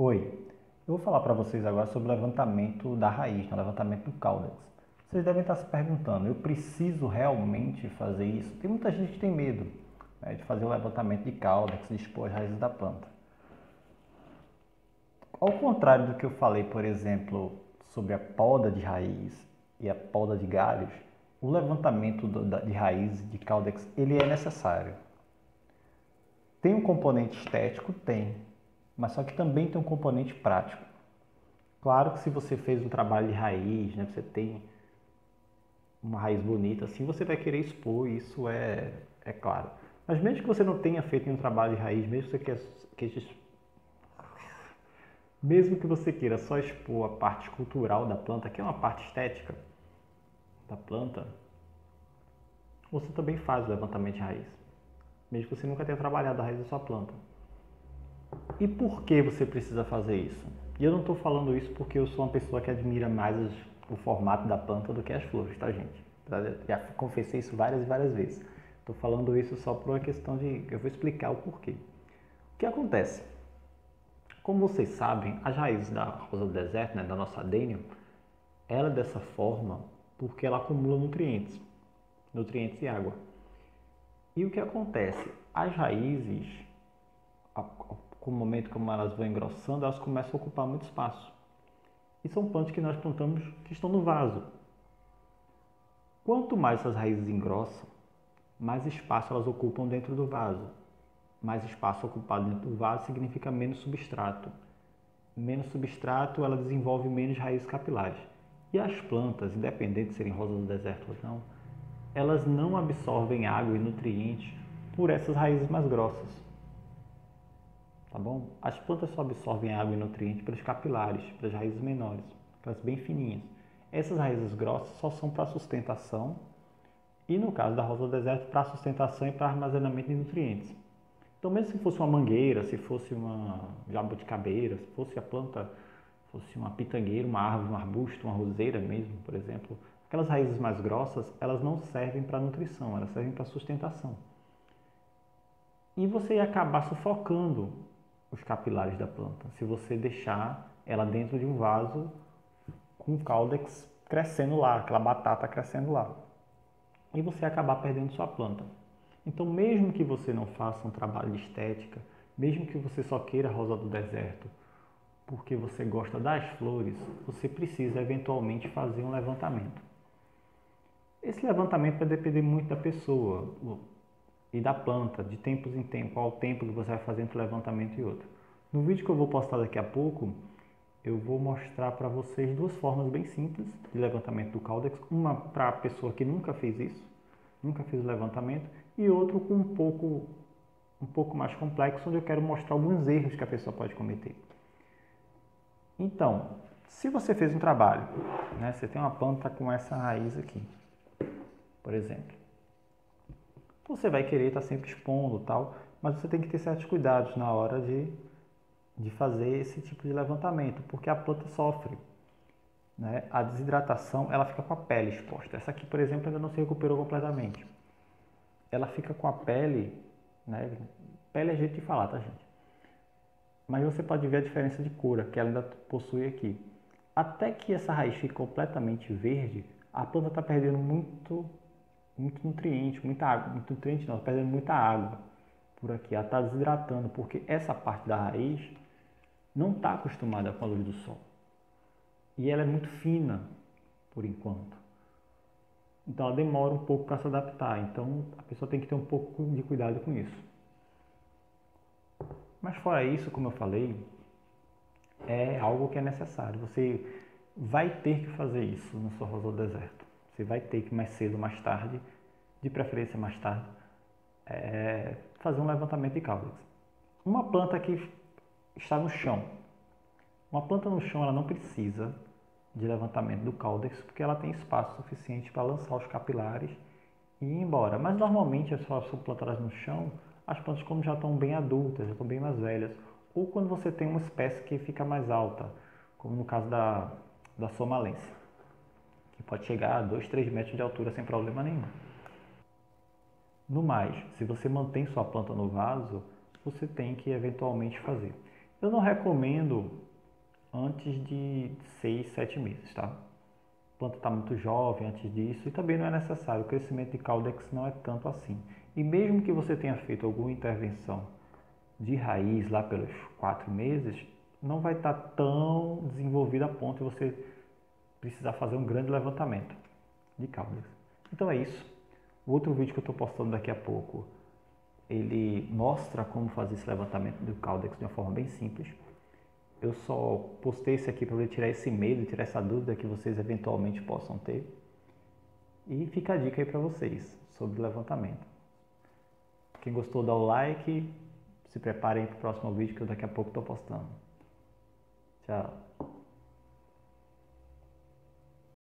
Oi, eu vou falar para vocês agora sobre o levantamento da raiz, o levantamento do caudex. Vocês devem estar se perguntando, eu preciso realmente fazer isso? Tem muita gente que tem medo, de fazer o levantamento de caudex, de expor as raízes da planta. Ao contrário do que eu falei, por exemplo, sobre a poda de raiz e a poda de galhos, o levantamento de raiz, de caudex, ele é necessário. Tem um componente estético? Tem, mas só que também tem um componente prático. Claro que se você fez um trabalho de raiz, você tem uma raiz bonita, assim você vai querer expor, isso é claro. Mas mesmo que você não tenha feito nenhum trabalho de raiz, mesmo que você queira só expor a parte cultural da planta, que é uma parte estética da planta, você também faz o levantamento de raiz, mesmo que você nunca tenha trabalhado a raiz da sua planta. E por que você precisa fazer isso? E eu não estou falando isso porque eu sou uma pessoa que admira mais o formato da planta do que as flores, tá, gente? Já confessei isso várias e várias vezes. Estou falando isso só por uma questão de... Eu vou explicar o porquê. O que acontece? Como vocês sabem, as raízes da rosa do deserto, da nossa adênio, ela é dessa forma porque ela acumula nutrientes e água. E o que acontece? As raízes, com o momento como elas vão engrossando, elas começam a ocupar muito espaço. E são plantas que nós plantamos que estão no vaso. Quanto mais essas raízes engrossam, mais espaço elas ocupam dentro do vaso. Mais espaço ocupado dentro do vaso significa menos substrato. Menos substrato, ela desenvolve menos raízes capilares. E as plantas, independente de serem rosas do deserto ou não, elas não absorvem água e nutrientes por essas raízes mais grossas. Tá bom? As plantas só absorvem água e nutrientes pelos capilares, pelas raízes menores, aquelas bem fininhas. Essas raízes grossas só são para sustentação e, no caso da rosa do deserto, para sustentação e para armazenamento de nutrientes. Então, mesmo se fosse uma mangueira, se fosse uma jabuticabeira, se fosse a planta, fosse uma pitangueira, uma árvore, um arbusto, uma roseira mesmo, por exemplo, aquelas raízes mais grossas, elas não servem para nutrição, elas servem para sustentação. E você ia acabar sufocando os capilares da planta, se você deixar ela dentro de um vaso com o caudex crescendo lá, aquela batata crescendo lá. E você ia acabar perdendo sua planta. Então, mesmo que você não faça um trabalho de estética, mesmo que você só queira a rosa do deserto, porque você gosta das flores, você precisa eventualmente fazer um levantamento. Esse levantamento vai depender muito da pessoa e da planta, de tempos em tempos, qual o tempo que você vai fazer entre um levantamento e outro. No vídeo que eu vou postar daqui a pouco, eu vou mostrar para vocês duas formas bem simples de levantamento do caudex. Uma para a pessoa que nunca fez isso, nunca fez o levantamento, e outro com um pouco mais complexo, onde eu quero mostrar alguns erros que a pessoa pode cometer. Então, se você fez um trabalho, você tem uma planta com essa raiz aqui, por exemplo, você vai querer estar sempre expondo tal, mas você tem que ter certos cuidados na hora de fazer esse tipo de levantamento, porque a planta sofre. A desidratação, ela fica com a pele exposta. Essa aqui, por exemplo, ainda não se recuperou completamente. Ela fica com a pele, pele é jeito de falar, tá, gente? Mas você pode ver a diferença de cor que ela ainda possui aqui. Até que essa raiz fique completamente verde, a planta está perdendo muito nutriente, muita água, muito nutriente não, está perdendo muita água por aqui. Ela está desidratando, porque essa parte da raiz não está acostumada com a luz do sol. E ela é muito fina, por enquanto. Então ela demora um pouco para se adaptar. Então a pessoa tem que ter um pouco de cuidado com isso. Mas fora isso, como eu falei, é algo que é necessário. Você vai ter que fazer isso na sua rosa do deserto. Você vai ter que mais cedo ou mais tarde, de preferência mais tarde, fazer um levantamento de caudex. Uma planta que está no chão. Uma planta no chão ela não precisa de levantamento do caudex porque ela tem espaço suficiente para lançar os capilares e ir embora. Mas normalmente as suas plantadas no chão, as plantas como já estão bem adultas, já estão bem mais velhas, ou quando você tem uma espécie que fica mais alta, como no caso da somalense, que pode chegar a 2, 3 metros de altura sem problema nenhum. No mais, se você mantém sua planta no vaso, você tem que eventualmente fazer. Eu não recomendo antes de 6, 7 meses, tá? A planta está muito jovem antes disso e também não é necessário. O crescimento de caudex não é tanto assim. E mesmo que você tenha feito alguma intervenção de raiz lá pelos 4 meses, não vai estar tão desenvolvida a ponto de você precisar fazer um grande levantamento de caudex. Então é isso. O outro vídeo que eu estou postando daqui a pouco, ele mostra como fazer esse levantamento do caudex de uma forma bem simples. Eu só postei esse aqui para poder tirar esse medo, tirar essa dúvida que vocês eventualmente possam ter. E fica a dica aí para vocês sobre o levantamento. Quem gostou, dá o like. Se preparem para o próximo vídeo que eu daqui a pouco estou postando. Tchau.